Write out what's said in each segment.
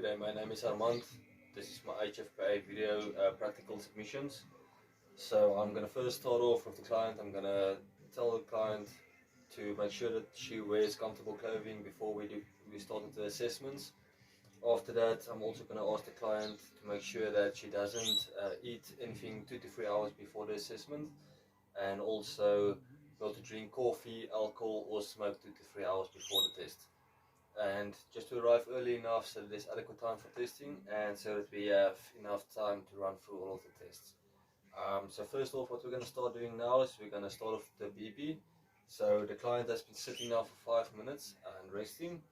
G'day, my name is Armand. This is my Hfpa video practical submissions. So I'm going to first start off with the client. I'm going to tell the client to make sure that she wears comfortable clothing before we start the assessments. After that, I'm also going to ask the client to make sure that she doesn't eat anything 2 to 3 hours before the assessment, and also not to drink coffee, alcohol or smoke 2 to 3 hours before the test. And just to arrive early enough so that there's adequate time for testing and so that we have enough time to run through all of the tests. So first off, what we're going to start doing now is we're going to start off the BP. So the client has been sitting now for 5 minutes and resting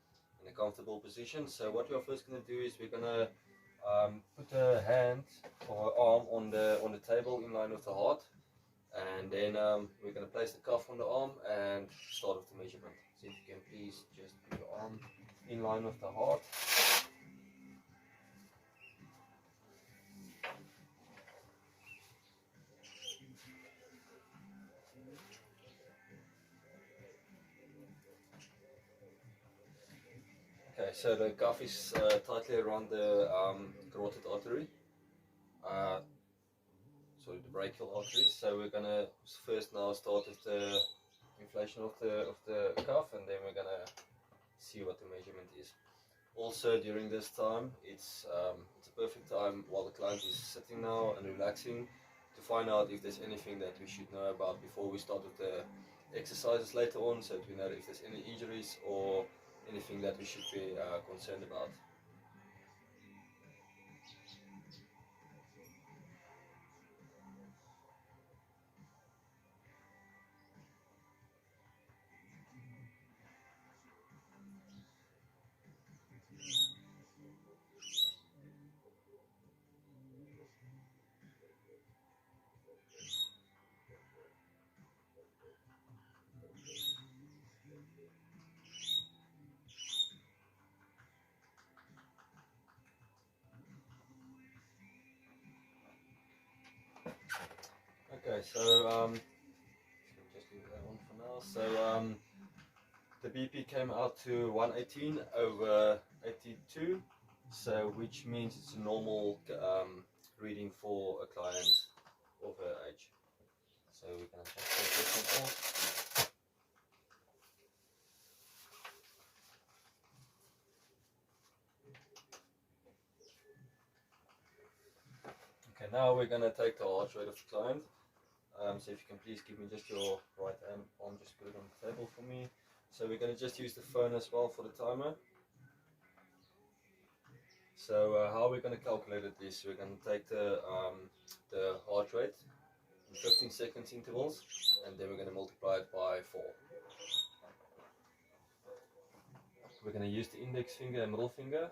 in a comfortable position. So what we are first going to do is we're going to put a hand or arm on the table in line with the heart, and then we're going to place the cuff on the arm and start with the measurement. So if you can please just put your arm in line with the heart. Okay, so the cuff is tightly around the carotid artery, sorry, the brachial artery. So we're going to first now start with the inflation of the cuff, and then we're going to see what the measurement is. Also during this time, it's a perfect time while the client is sitting now and relaxing to find out if there's anything that we should know about before we start with the exercises later on, so that we know if there's any injuries or anything that we should be concerned about. Okay, so just leave that one for now. So the BP came out to 118 over 82, so which means it's a normal reading for a client of her age. So we're going to just take this one off. Okay, now we're going to take the heart rate of the client. So if you can please give me just your right arm, just put it on the table for me. So we're going to just use the phone as well for the timer. So how we're going to calculate it is we're going to take the heart rate in 15 seconds intervals, and then we're going to multiply it by 4. We're going to use the index finger and middle finger,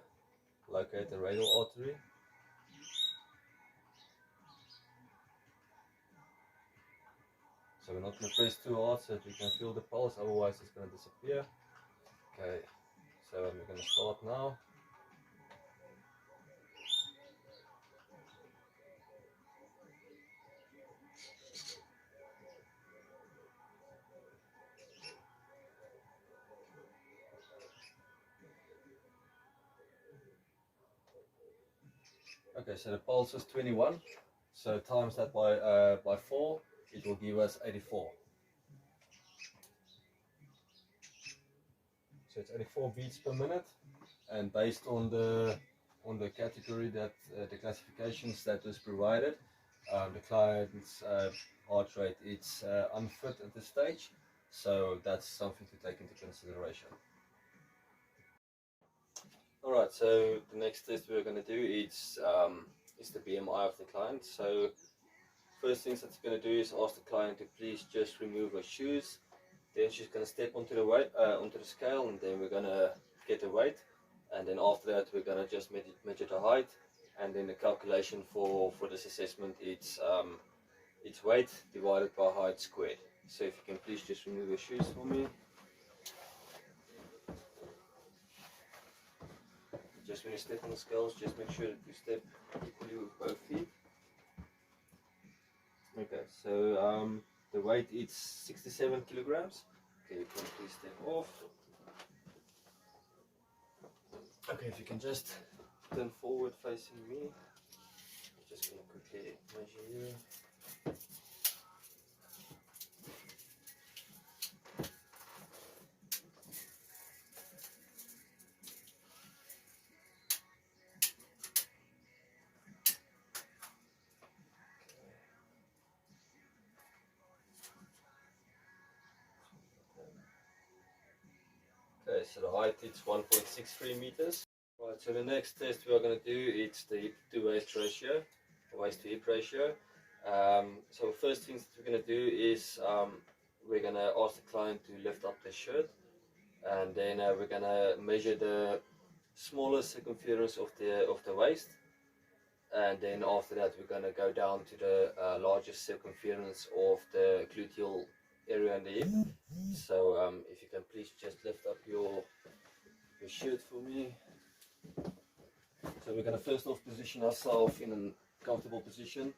locate the radial artery. So we're not going to press too hard so that we can feel the pulse, otherwise it's going to disappear. Okay, so we're going to start now. Okay, so the pulse was 21, so times that by 4, it will give us 84. So it's 84 beats per minute, and based on the category that the classifications that was provided, the client's heart rate is unfit at this stage, so that's something to take into consideration. Alright, so the next test we're going to do is the BMI of the client. So first things that we're going to do is ask the client to please just remove her shoes. Then she's going to step onto the scale, and then we're going to get the weight, and then after that we're going to just measure the height, and then the calculation for this assessment, it's weight divided by height squared. So if you can please just remove your shoes for me. Just when you step on the scales, just make sure that you step equally with both feet. Okay, so the weight is 67 kilograms. Okay, you can please step off. Okay, if you can just turn forward facing me. I'm just going to quickly measure you. Okay, so the height is 1.63 meters. Right, so the next test we are going to do is the hip to waist ratio, waist to hip ratio. So first things that we're going to do is we're going to ask the client to lift up their shirt, and then we're going to measure the smallest circumference of the waist, and then after that we're going to go down to the largest circumference of the gluteal area in the hip. So if you can please just lift up your shirt for me. So we're going to first off position ourselves in a comfortable position,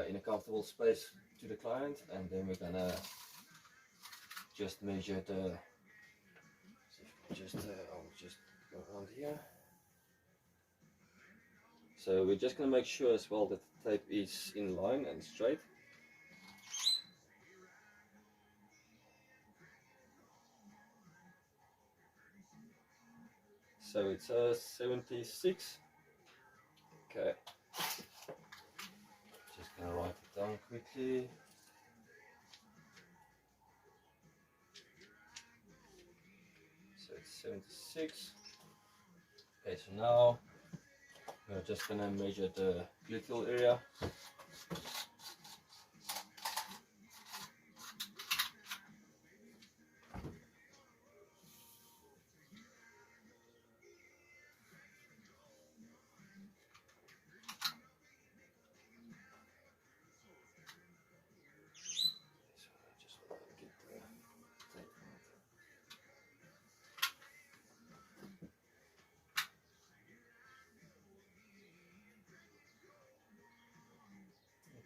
in a comfortable space to the client, and then we're going to just measure the, I'll just go around here. So we're just going to make sure as well that the tape is in line and straight. So it's 76. Okay. Just going to write it down quickly. So it's 76. Okay, so now we're just going to measure the gluteal area.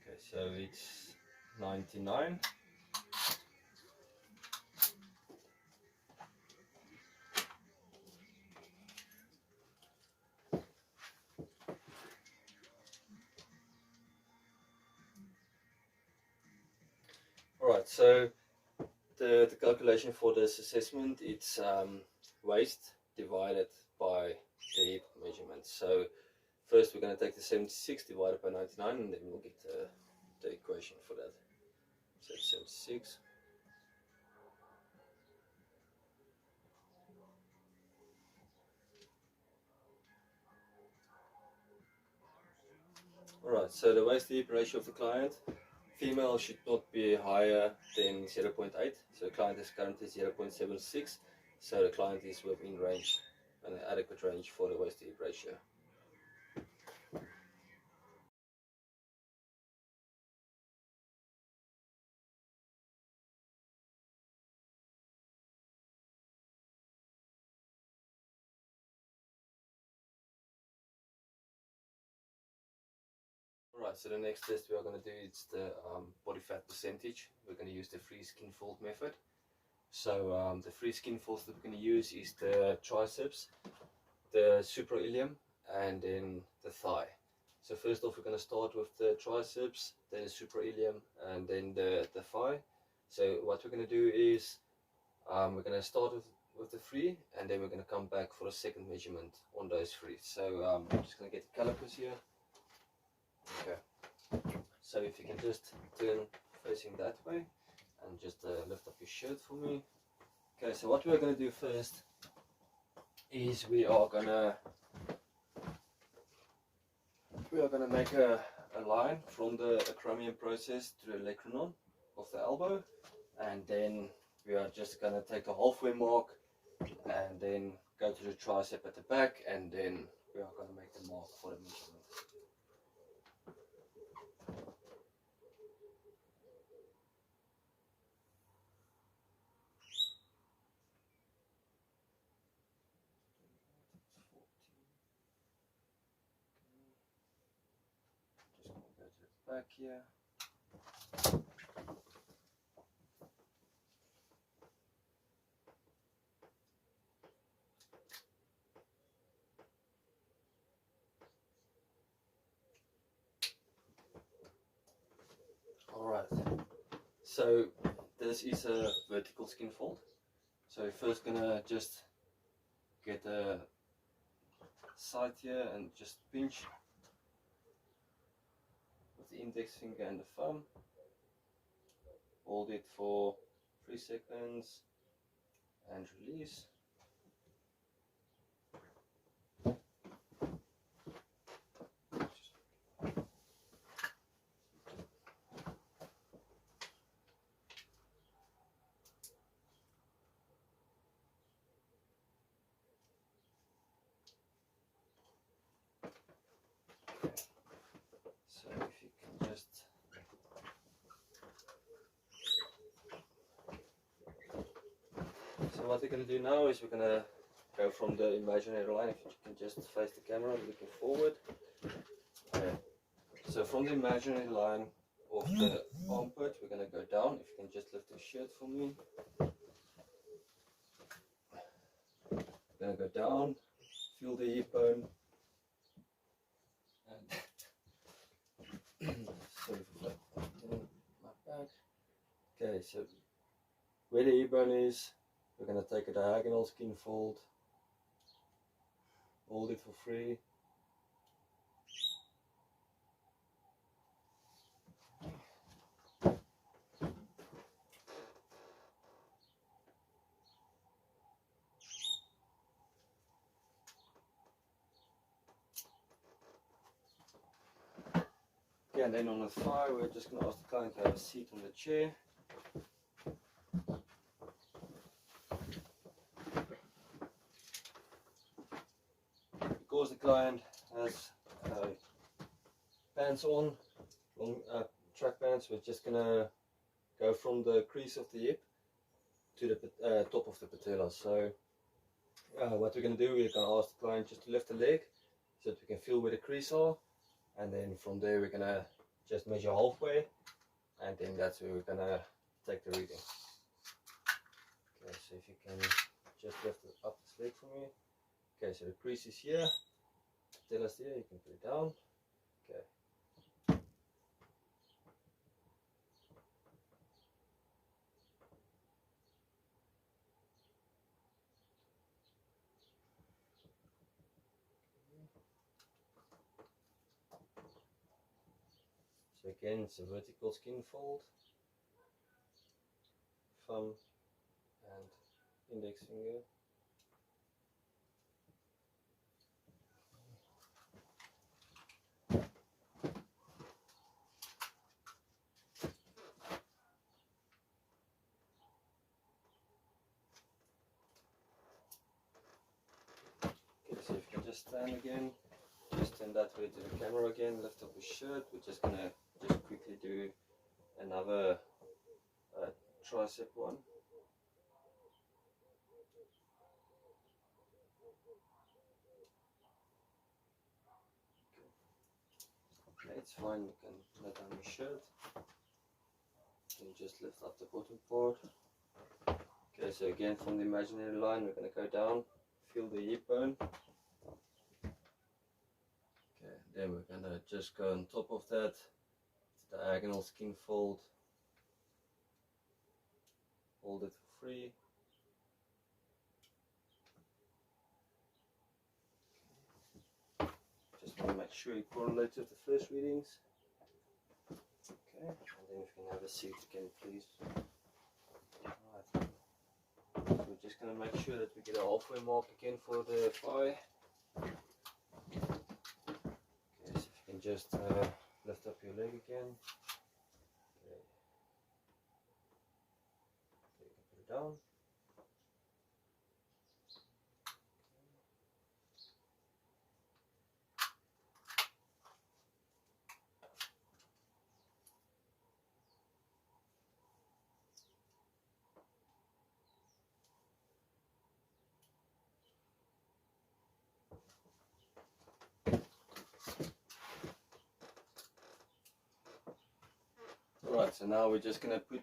Okay, so it's 99. Alright, so the calculation for this assessment, it's waist divided by the hip measurement. So first we're going to take the 76 divided by 99, and then we'll get the equation for that. So it's 76. Alright, so the waist to hip ratio of the client, female should not be higher than 0.8. So the client is currently 0.76. So the client is within range, an adequate range for the waist to hip ratio. Alright, so the next test we are going to do is the body fat percentage. We're going to use the free skin fold method. So the free skin folds that we're going to use is the triceps, the suprailium, and then the thigh. So first off we're going to start with the triceps, then the suprailium, and then the thigh. So what we're going to do is we're going to start with the free, and then we're going to come back for a second measurement on those free. So I'm just going to get the calipers here. Okay, so if you can just turn facing that way and just lift up your shirt for me. Okay, so what we're going to do first is we are going to make a line from the acromion process to the olecranon of the elbow, and then we are just going to take a halfway mark and then go to the tricep at the back, and then we are going to make the mark for the measurement. Back here. Alright, so this is a vertical skin fold. So you're first gonna just get a side here and just pinch with the index finger and the thumb. Hold it for 3 seconds and release. So if you can just so what we're going to do now is we're going to go from the imaginary line. If you can just face the camera looking forward. Okay. So from the imaginary line of the armpit we're going to go down. If you can just lift your shirt for me. We're going to go down, feel the hip bone. And sorry for my back. Okay, so where the hip bone is, we're going to take a diagonal skin fold, hold it for 3. Okay, and then on the thigh, we're just going to ask the client to have a seat on the chair. Because the client has pants on, long track pants, we're just going to go from the crease of the hip to the top of the patella. So what we're going to do, we're going to ask the client just to lift the leg so that we can feel where the crease are. And then from there we're gonna just measure halfway, and then that's where we're gonna take the reading. Okay, so if you can just lift up this leg for me. Okay, so the crease is here, patella's here, you can put it down. Okay. So again, it's a vertical skin fold, thumb and index finger. Okay, so if you can just stand again, just turn that way to the camera again, lift up your shirt. We're just gonna just quickly do another tricep one. Okay, it's fine, you can let down your shirt. You can just lift up the bottom part. Okay, so again from the imaginary line we're going to go down, feel the hip bone. Okay, then we're going to just go on top of that, diagonal skin fold, hold it for 3. Just want to make sure you correlate with the first readings. Okay, and then if you can have a seat again, please. Alright. So we're just going to make sure that we get a halfway mark again for the thigh. Okay, so if you can just lift up your leg again. Okay. Okay, you can put it down. Alright, so now we're just going to put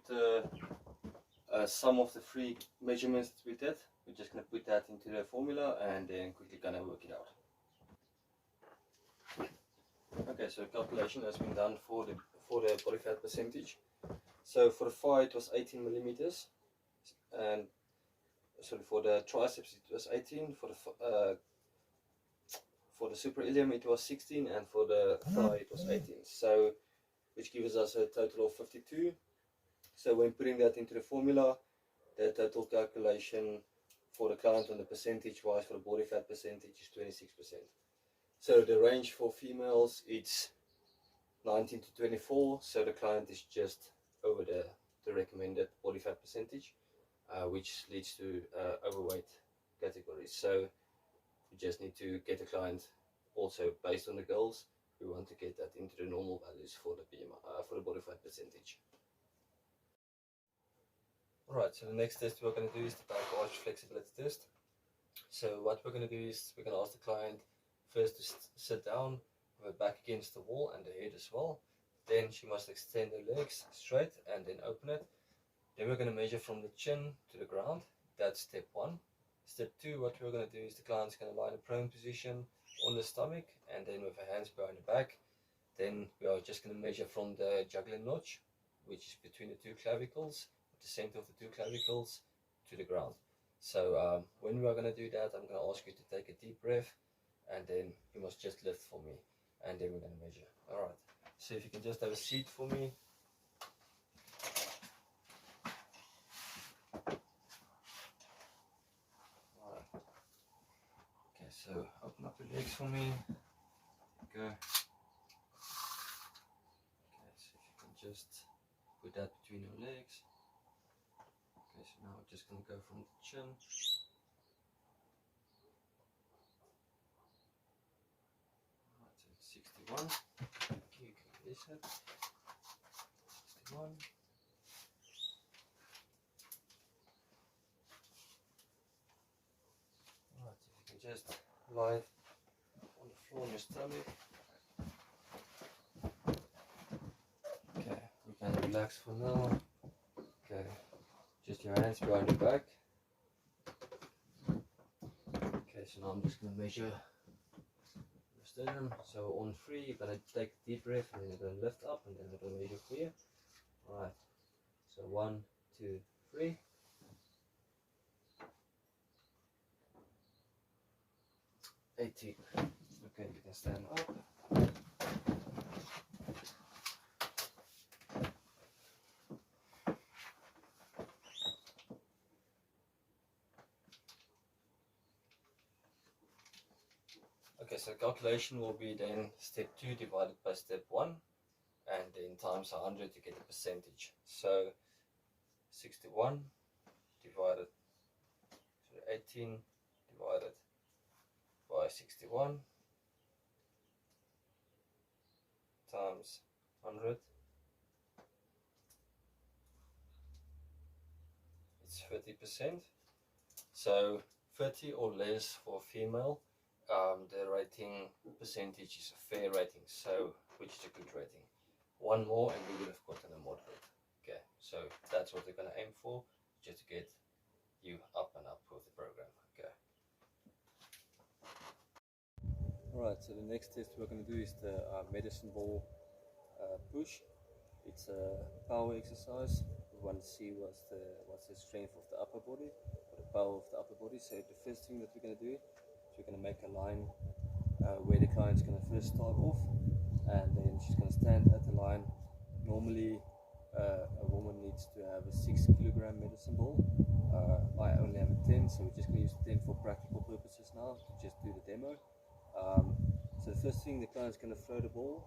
some of the 3 measurements that we did. We're just going to put that into the formula and then quickly going to work it out. Okay, so calculation has been done for for the body fat percentage. So for the thigh it was 18 millimeters, and sorry, for the triceps it was 18, for the super ilium it was 16, and for the thigh it was 18. So which gives us a total of 52. So when putting that into the formula, the total calculation for the client on the percentage wise for the body fat percentage is 26%. So the range for females it's 19 to 24, so the client is just over the recommended body fat percentage, which leads to overweight categories. So we just need to get the client also based on the goals. We want to get that into the normal values for the BMI, for the body fat percentage. Alright, so the next test we're going to do is the back arch flexibility test. So what we're going to do is we're going to ask the client first to sit down with her back against the wall and the head as well. Then she must extend her legs straight and then open it. Then we're going to measure from the chin to the ground. That's step 1. Step 2, what we're going to do is the client's going to lie in a prone position on the stomach and then with her hands behind the back. Then we are just going to measure from the jugular notch, which is between the two clavicles, the center of the two clavicles, to the ground. So when we are going to do that, I'm going to ask you to take a deep breath, and then you must just lift for me, and then we're going to measure. Alright, so if you can just have a seat for me. Alright. Okay, so open up your legs for me. Go. Okay, so if you can just put that between your legs. Okay, so now we're just going to go from the chin. Alright, so it's 61. Okay, you can release it. 61. Alright, so if you can just lie on the floor on your stomach. Okay, we can relax for now. Okay, just your hands behind your back. Okay, so now I'm just going to measure your sternum. So on 3, you're going to take a deep breath and then you're going to lift up, and then I'm going to measure for you. Alright, so 1, 2, 3. 18. Okay, you can stand up. Okay, so calculation will be then step 2 divided by step 1, and then times 100 to get the percentage. So 61 divided, so 18 divided by 61 times 100, it's 30%. So 30 or less for female, the rating percentage is a fair rating, so which is a good rating. 1 more and we would have gotten a moderate. Okay, so that's what we're going to aim for, just to get you up and up with the program. Okay. Alright, so the next test we're going to do is the medicine ball push. It's a power exercise. We want to see what's the strength of the upper body, or the power of the upper body. So the first thing that we're going to do is we're going to make a line where the client's going to first start off, and then she's going to stand at the line. Normally a woman needs to have a 6-kilogram medicine ball. I only have a 10, so we're just going to use the 10 for practical purposes now to just do the demo. So the first thing, the client's going to throw the ball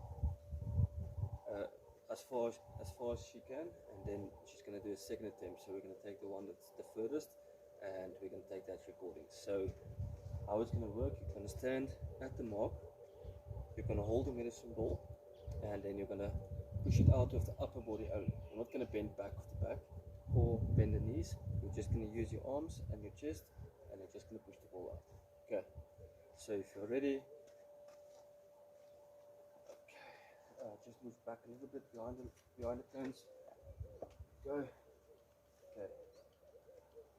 as far as she can, and then she's going to do a second attempt. So we're going to take the one that's the furthest, and we're going to take that recording. So how it's going to work, you're going to stand at the mark, you're going to hold the medicine ball, and then you're going to push it out with the upper body only. You're not going to bend back with the back or bend the knees. You're just going to use your arms and your chest, and you're just going to push the ball out. Okay, so if you're ready, just move back a little bit behind the cones. Go. Okay.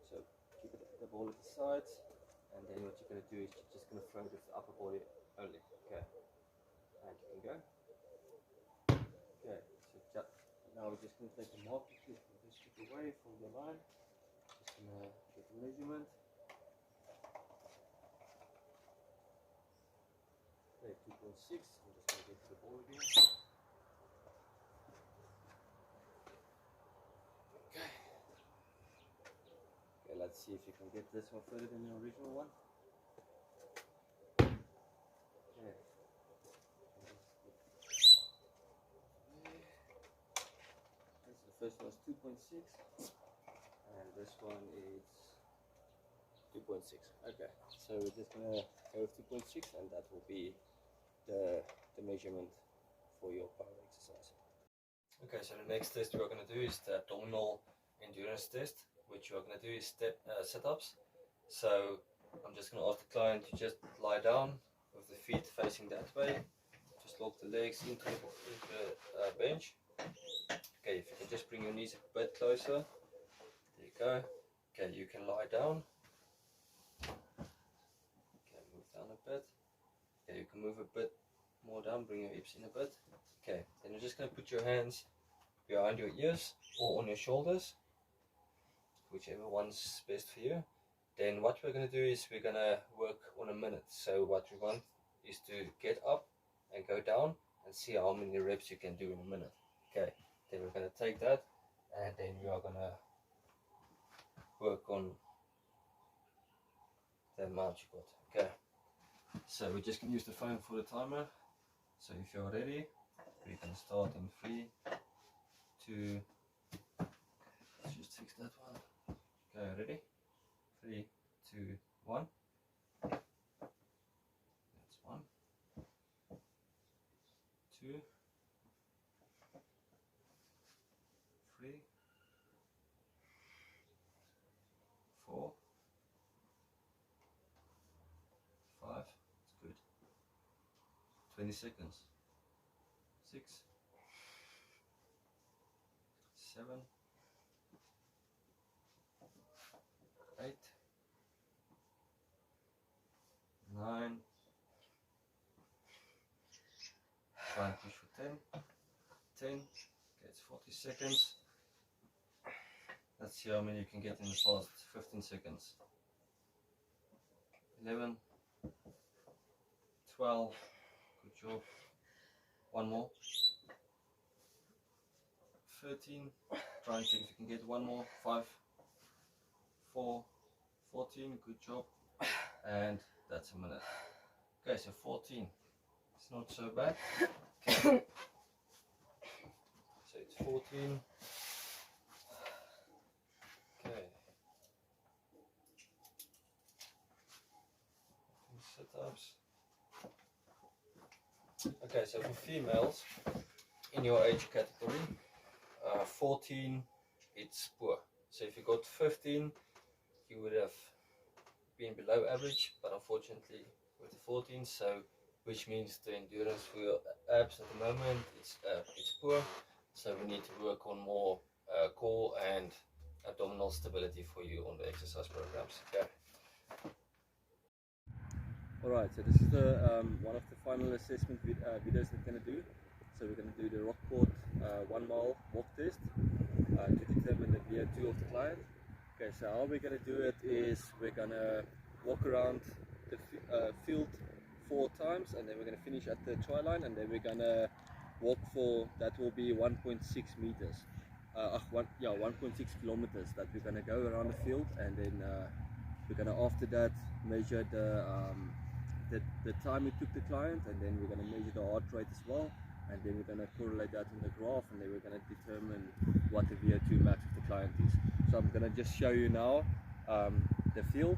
So keep the ball at the sides, and then what you're going to do is you're just going to throw it with the upper body only. Okay. And you can go. Okay. So Now we're just going to take the marker clip and just stick away from the line. Just going to get the measurement. Okay, 2.6. I'm just going to get to the ball again. Okay. Okay, let's see if you can get this one further than the original one. Okay. The first one is 2.6 and this one is 2.6. Okay, so we're just gonna go with 2.6 and that will be the measurement for your power exercise. Okay, so the next test we're gonna do is the abdominal endurance test, which we're gonna do is sit-ups. So I'm just gonna ask the client to just lie down with the feet facing that way. Just lock the legs into the bench. Okay, if you can just bring your knees a bit closer. There you go. Okay, you can lie down. Okay, move down a bit. Okay, you can move a bit more down, bring your hips in a bit. Okay, then you're just going to put your hands behind your ears or on your shoulders, whichever one's best for you. Then what we're going to do is we're going to work on a minute. So what we want is to get up and go down and see how many reps you can do in a minute. Okay. Then we're going to take that and then we are going to work on the amount you got. Okay, so we're just going to use the phone for the timer. So if you're ready, we can start in 3, 2, let's just fix that one. Okay, ready? 3, 2, 1. That's 1, 2, 3, 4, 5, that's good. 20 seconds. 6, 7, 8, 9. Try and push for 10. 10. Okay, it's 40 seconds. Let's see how many you can get in the past 15 seconds. 11, 12, good job. One more. 13, try and check if you can get one more. 5, 4, 14, good job. And that's a minute. Okay, so 14. It's not so bad. Okay. So it's 14. Okay. Sit-ups. Okay, so for females in your age category, 14 it's poor. So if you got 15, you would have been below average, but unfortunately with the 14, so which means the endurance for your abs at the moment it's poor. So we need to work on more core and abdominal stability for you on the exercise programs. Okay. Alright, so this is the one of the final assessment videos we're going to do. So we're going to do the Rockport 1 mile walk test to determine the VO2 of the client. Okay, so how we're going to do it is we're going to walk around the field 4 times and then we're going to finish at the try line and then we're going to walk for, that will be 1.6 meters. 1.6 kilometers that we're going to go around the field and then we're going to after that measure the time it took the client and then we're going to measure the heart rate as well and then we're going to correlate that in the graph and then we're going to determine what the VO2 max of the client is. So I'm going to just show you now the field.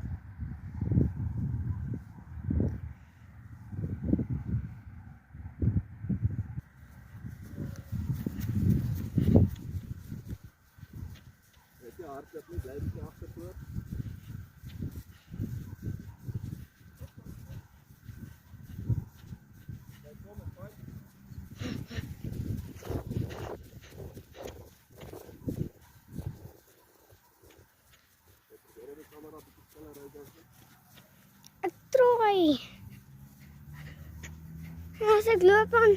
Troy. As ek loop aan.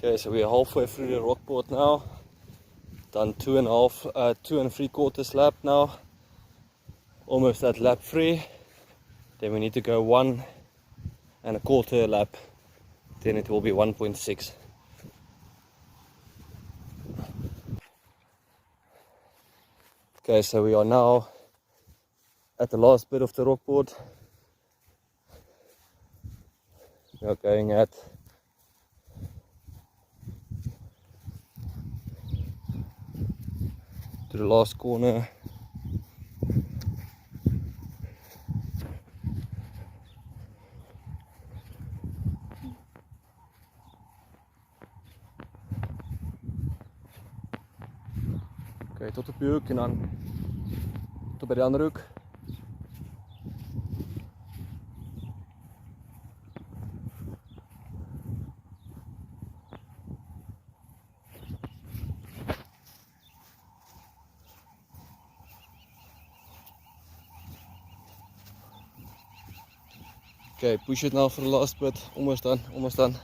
Okay, so we are halfway through the rock board now. Done 2.75 lap now. Almost at lap 3. Then we need to go 1.25 lap. Then it will be 1.6. Okay, so we are now at the last bit of the rock board. We are going at to the last corner. Oké, tot op je hoek en dan tot bij de andere hoek. Okay, push it now for the last bit. Almost done, almost done.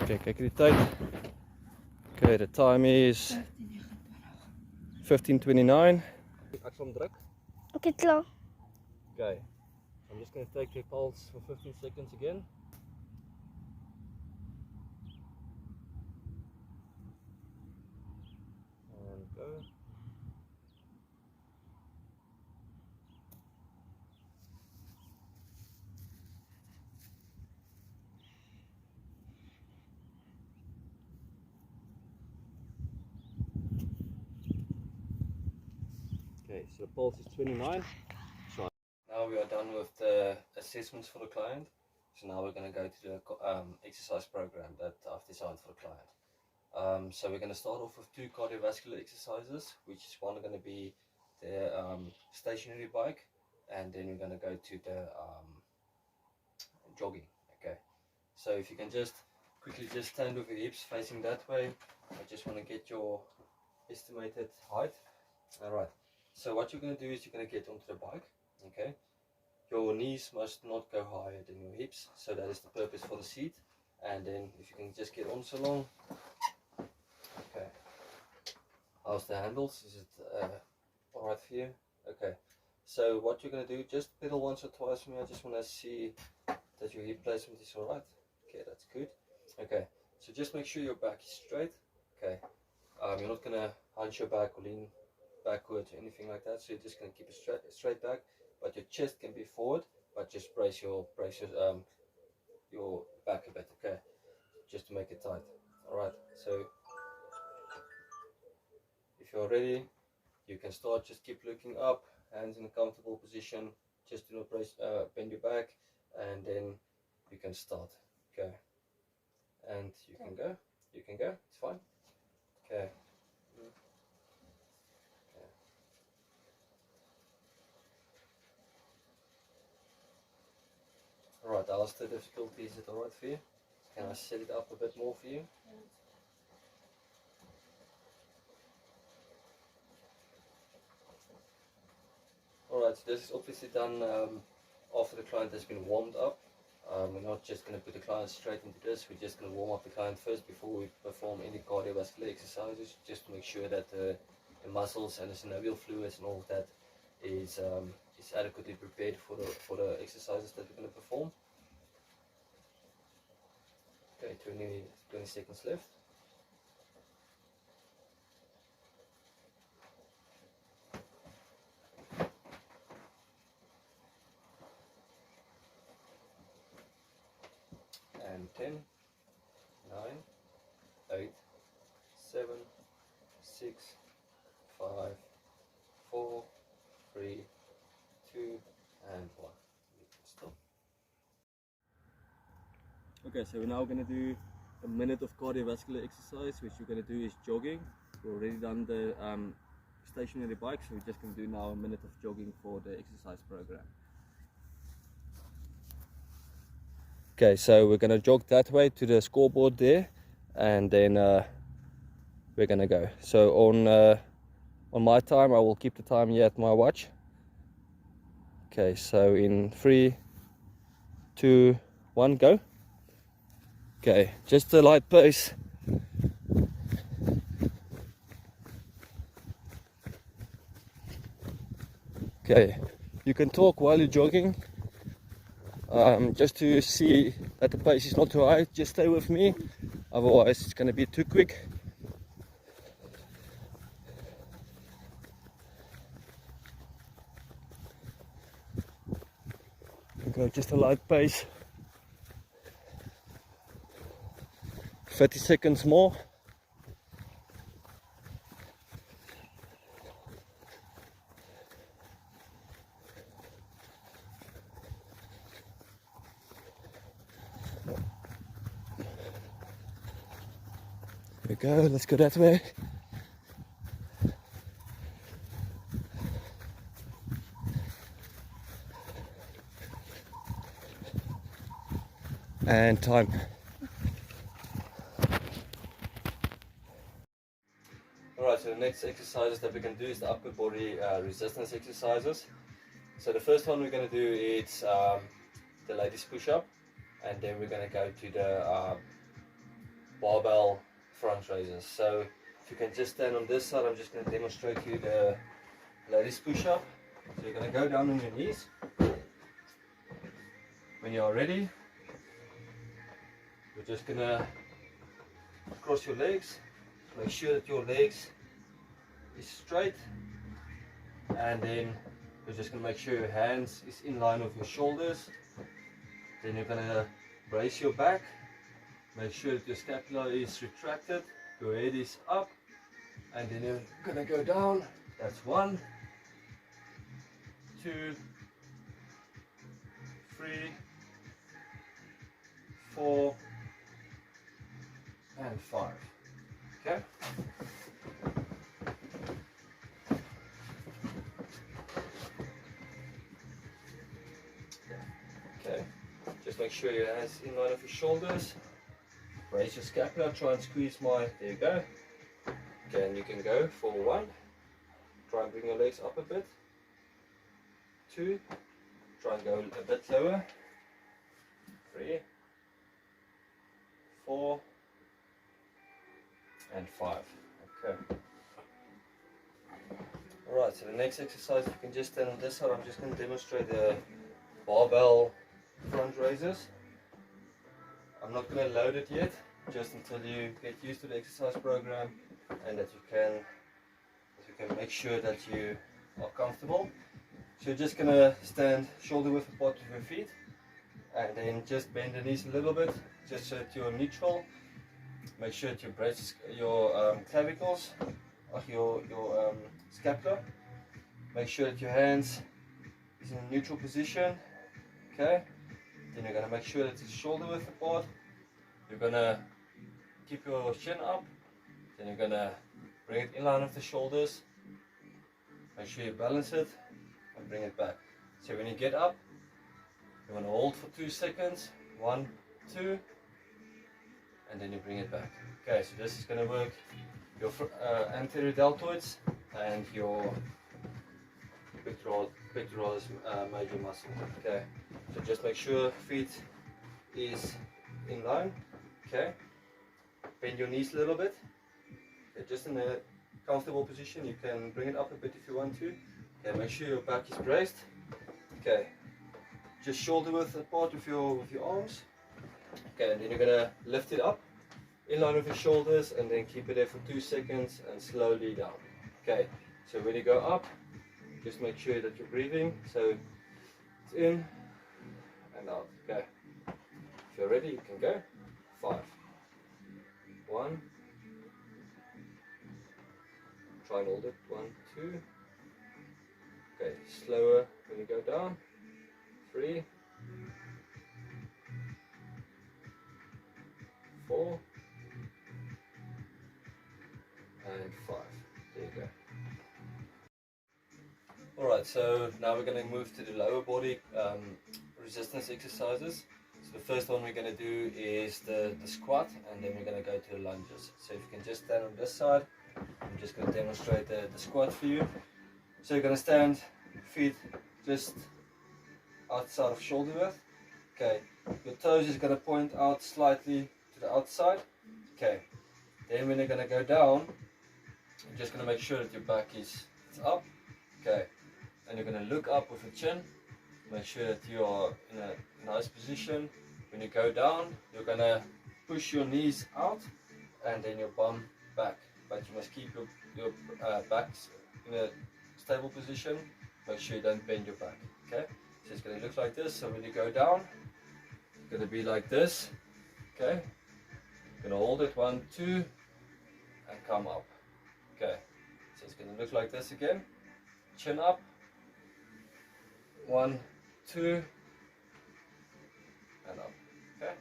Okay, kijk die tijd. Okay, the time is 15:29. Axel druk. Okay, klaar. Okay, I'm just going to take your pulse for 15 seconds again. And go. Okay, so the pulse is 29. So now we are done with the assessments for the client. So now we're going to go to the exercise program that I've designed for the client. So we're going to start off with 2 cardiovascular exercises, which is one going to be the stationary bike, and then we're going to go to the jogging. Okay, so if you can just quickly just stand with your hips facing that way. I just want to get your estimated height. Alright, so what you're going to do is you're going to get onto the bike. Okay, your knees must not go higher than your hips, so that is the purpose for the seat. And then if you can just get on so long. Okay, how's the handles? Is it alright for you? Okay, so what you're going to do, just pedal once or twice for me. I just want to see that your hip placement is alright. Okay, that's good. Okay, so just make sure your back is straight. Okay, you're not going to hunch your back or lean backwards or anything like that, so you're just going to keep it straight back, but your chest can be forward, but just brace your back a bit. Okay, just to make it tight. Alright, so if you're ready, you can start. Just keep looking up, hands in a comfortable position, just do not bend your back, and then you can start. Okay, and you can go, it's fine. Okay. Alright, how's the difficulty? Is it alright for you? Can I set it up a bit more for you? Alright, so this is obviously done after the client has been warmed up. We're not just going to put the client straight into this, we're just going to warm up the client first before we perform any cardiovascular exercises, just to make sure that the muscles and the synovial fluids and all of that is adequately prepared for the exercises that we're going to perform. Okay, 20 seconds left. And 10, 9, 8, 7, 6, 5, 4, 3, 2, and 1. Stop. Okay, so we're now going to do a minute of cardiovascular exercise, which you're going to do is jogging. We've already done the stationary bike, so we're just going to do now a minute of jogging for the exercise program. Okay, so we're gonna jog that way to the scoreboard there, and then we're gonna go. So on my time, I will keep the time here at my watch. Okay, so in 3, 2, 1, go. Okay, just a light pace. Okay, you can talk while you're jogging, just to see that the pace is not too high. Just stay with me, otherwise it's going to be too quick. Okay, just a light pace. 30 seconds more. Here we go, let's go that way. And time. Alright, so the next exercises that we can do is the upper body resistance exercises. So the first one we're going to do is the ladies push-up, and then we're going to go to the barbell front raises. So if you can just stand on this side, I'm just going to demonstrate you the ladies push-up. So you're going to go down on your knees. When you are ready, you're just going to cross your legs. Make sure that your legs is straight, and then you're just going to make sure your hands is in line with your shoulders. Then you're going to brace your back. Make sure that your scapula is retracted, your head is up, and then you're going to go down. That's 1, 2, 3, 4, and 5. Okay? Okay. Just make sure your hands in line with your shoulders. Raise your scapula, try and squeeze my, there you go. Okay, and you can go for 1. Try and bring your legs up a bit. 2. Try and go a bit lower. 3, 4, and 5. Okay. Alright, so the next exercise, you can just stand on this side. I'm just going to demonstrate the barbell front raises. I'm not going to load it yet, just until you get used to the exercise program, and that you can make sure that you are comfortable. So you're just going to stand shoulder width apart with your feet, and then just bend the knees a little bit, just so that you're neutral. Make sure that you brace your clavicles, your scapula. Make sure that your hands is in a neutral position. Okay. Then you're going to make sure that it's shoulder width apart. You're going to keep your chin up. Then you're going to bring it in line with the shoulders. Make sure you balance it and bring it back. So when you get up, you want to hold for 2 seconds. 1, 2, and then you bring it back. Okay, so this is going to work your anterior deltoids and your pectoralis major muscle. Okay, so just make sure feet is in line. Okay, bend your knees a little bit. Okay, just in a comfortable position. You can bring it up a bit if you want to. Okay, make sure your back is braced. Okay, just shoulder width apart with your arms. Okay, and then you're gonna lift it up in line with your shoulders, and then keep it there for 2 seconds and slowly down. Okay, so when you go up, just make sure that you're breathing. So it's in and out. Okay, if you're ready, you can go. 5, 1. Try and hold it. 1, 2. Okay, slower when you go down. 3, 4, and 5. There you go. Alright, so now we're going to move to the lower body resistance exercises. So So the first one we're going to do is the squat, and then we're going to go to the lunges. So if you can just stand on this side, I'm just going to demonstrate the squat for you. So you're going to stand, feet just outside of shoulder width. Okay, your toes is going to point out slightly to the outside. Okay, then when you're going to go down, you're just going to make sure that your back is up. Okay, and you're going to look up with your chin. Make sure that you are in a nice position. When you go down, you're going to push your knees out and then your bum back. But you must keep your back in a stable position. Make sure you don't bend your back. Okay, so it's going to look like this. So when you go down, it's going to be like this. Okay, you're going to hold it 1, 2, and come up. Okay, so it's going to look like this again. Chin up. 1, 2, and up. Okay.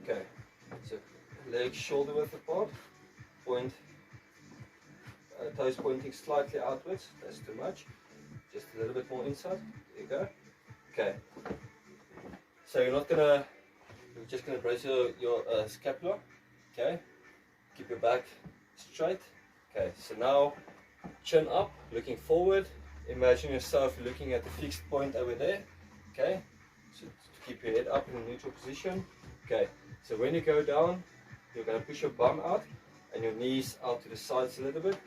Okay. So legs shoulder width apart. Point. Toes pointing slightly outwards. That's too much. Just a little bit more inside. There you go. Okay. So you're just gonna brace your scapula. Okay. Keep your back straight. Okay. So now, chin up, looking forward. Imagine yourself looking at the fixed point over there. Okay. So to keep your head up in a neutral position. Okay. So when you go down, you're gonna push your bum out and your knees out to the sides a little bit,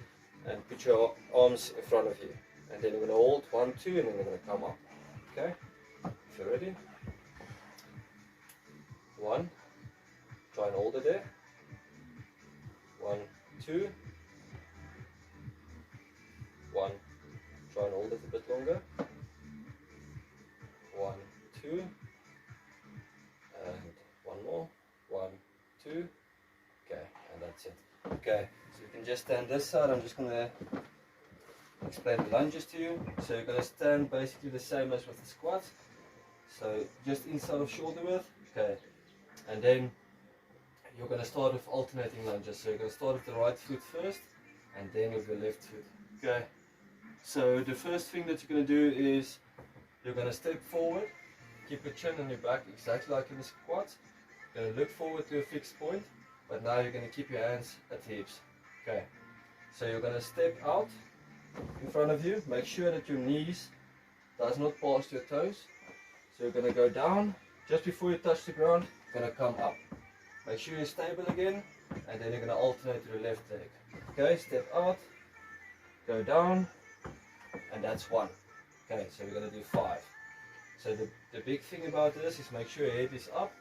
and put your arms in front of you. And then you're gonna hold 1, 2, and then you're gonna come up. Okay. If you're ready. 1. Try and hold it there. 1, 2. 1. Try and hold it a bit longer. 1, 2. And one more. 1, 2. Okay, and that's it. Okay, so you can just stand this side. I'm just going to explain the lunges to you. So you're going to stand basically the same as with the squats. So just inside of shoulder width. Okay, and then you're going to start with alternating lunges. So you're going to start with the right foot first, and then with your left foot. Okay, so the first thing that you're going to do is you're going to step forward, keep your chin on your back exactly like in the squats. You're going to look forward to a fixed point, but now you're going to keep your hands at the hips. Okay, so you're going to step out in front of you. Make sure that your knees does not pass your toes. So you're going to go down. Just before you touch the ground, you're going to come up. Make sure you're stable again, and then you're going to alternate to the left leg. Okay, step out, go down, and that's 1. Okay, so we're going to do 5. So the big thing about this is make sure your head is up,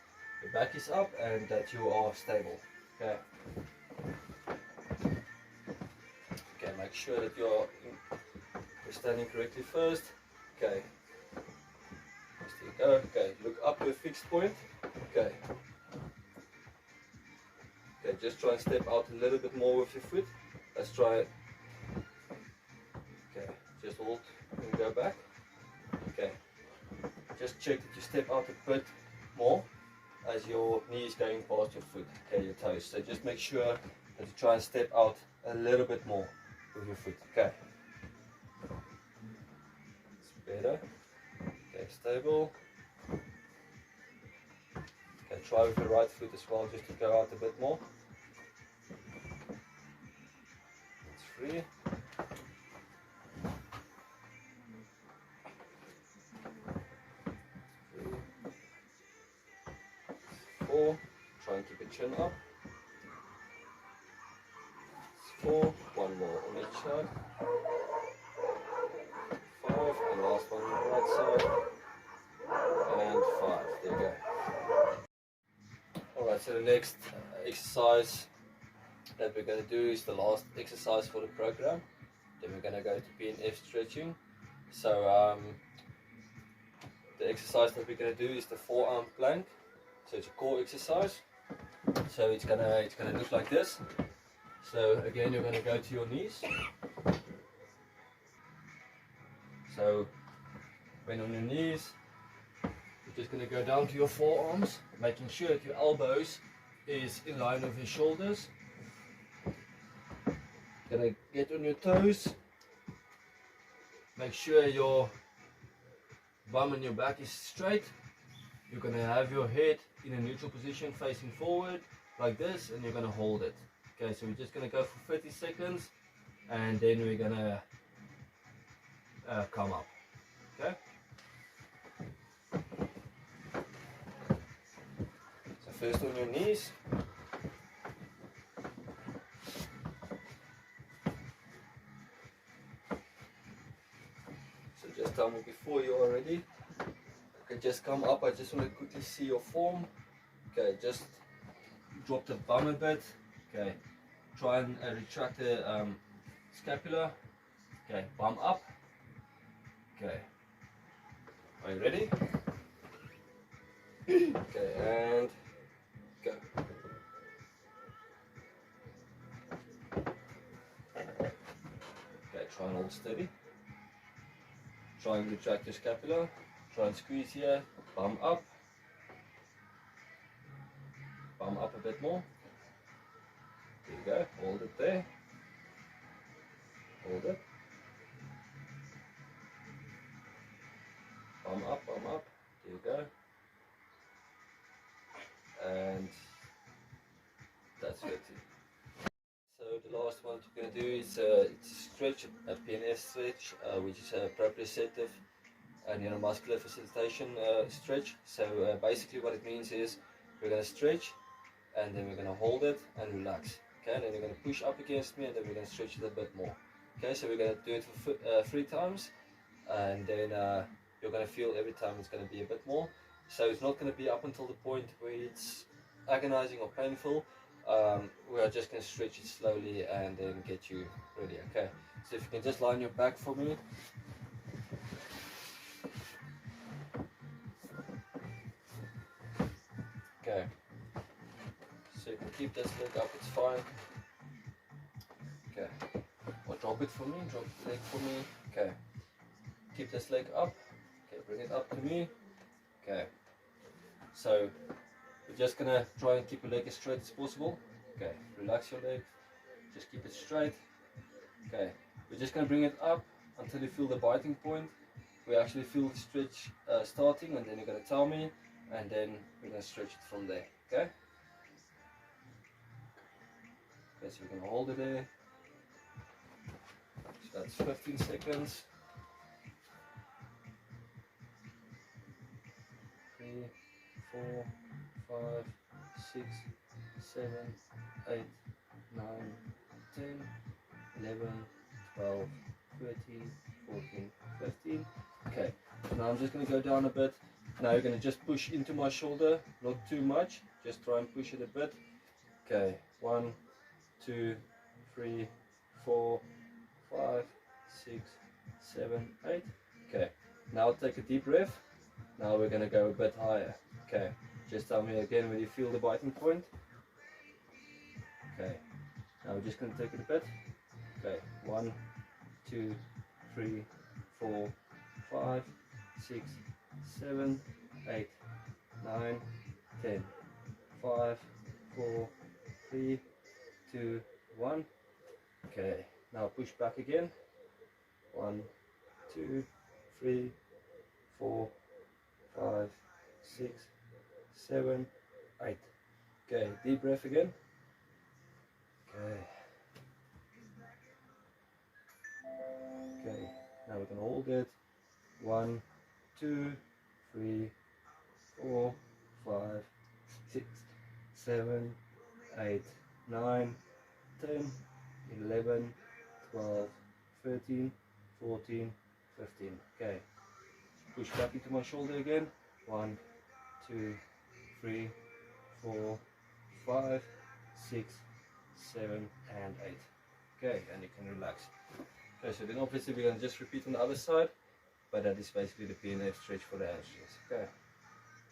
your back is up, and that you are stable. Okay. Okay, make sure that you're standing correctly first. Okay. There you go. Okay, look up to a fixed point. Okay. Okay, just try and step out a little bit more with your foot. Let's try it. Okay, just hold and go back. Okay, just check that you step out a bit more as your knee is going past your foot, okay, your toes. So just make sure that you try and step out a little bit more with your foot. Okay, it's better. Okay, stable. Okay, try with your right foot as well, just to go out a bit more. It's free. 4, try and keep your chin up. It's 4, one more on each side. 5, and last one on the right side. And 5, there you go. Alright, so the next exercise that we're going to do is the last exercise for the program. Then we're going to go to PNF stretching. So the exercise that we're going to do is the forearm plank. So it's a core exercise. So it's gonna look like this. So again, you're gonna go to your knees. So when on your knees, you're just gonna go down to your forearms, making sure that your elbows is in line with your shoulders. Gonna get on your toes. Make sure your bum and your back is straight, you're going to have your head in a neutral position facing forward like this, and you're going to hold it. Okay, so we're just going to go for 30 seconds and then we're going to come up. Okay, so first on your knees. So just tell me before you are ready. Okay, just come up. I just want to quickly see your form. Okay, just drop the bum a bit. Okay, try and retract the scapula. Okay, bum up. Okay, are you ready? Okay, and go. Okay, try and hold steady. Try and retract your scapula. Try and squeeze here. Bum up. Bum up a bit more. There you go. Hold it there. Hold it. Bum up, bum up. There you go. And that's it. So the last one we're going to do is it's a stretch, a PNF stretch, which is a proprioceptive neuromuscular facilitation stretch. So basically what it means is we're going to stretch and then we're going to hold it and relax. Okay, and then you're going to push up against me and then we're going to stretch it a bit more. Okay, so we're going to do it for 3 times, and then you're going to feel every time it's going to be a bit more. So it's not going to be up until the point where it's agonizing or painful. We are just going to stretch it slowly and then get you ready. Okay, so if you can just lie on your back for me. Okay, so you can keep this leg up, it's fine. Okay, or drop it for me, drop the leg for me. Okay, keep this leg up. Okay, bring it up to me. Okay, so we're just gonna try and keep your leg as straight as possible. Okay, relax your leg, just keep it straight. Okay, we're just gonna bring it up until you feel the biting point. We actually feel the stretch starting, and then you're gonna tell me, and then we're gonna stretch it from there. Okay? Okay, so we're gonna hold it there. So that's 15 seconds. 3, 4, 5, 6, 7, 8, 9, 10, 11, 12, 13, 14, 15. Okay, now I'm just going to go down a bit. Now you're going to just push into my shoulder, not too much, just try and push it a bit. Okay, 1, 2, 3, 4, 5, 6, 7, 8. Okay, now take a deep breath. Now we're going to go a bit higher. Okay, just tell me again when you feel the biting point. Okay, now we're just going to take it a bit. Okay, 1, 2, 3, 4, 5, 6, 7, 8, 9, 10, 5, 4, 3, 2, 1. Okay, now push back again. 1, 2, 3, 4, 5, 6, 7, 8. Okay, deep breath again. Okay. Okay, now we're gonna hold it. 1, 2, 3, 4, 5, 6, 7, 8, 9, 10, 11, 12, 13, 14, 15. Okay. Push back into my shoulder again. 1, 2, 3, 4, 5, 6, 7, and 8. Okay, and you can relax. Okay, so then obviously we're going to just repeat on the other side, but that is basically the PNF stretch for the hamstrings. Okay.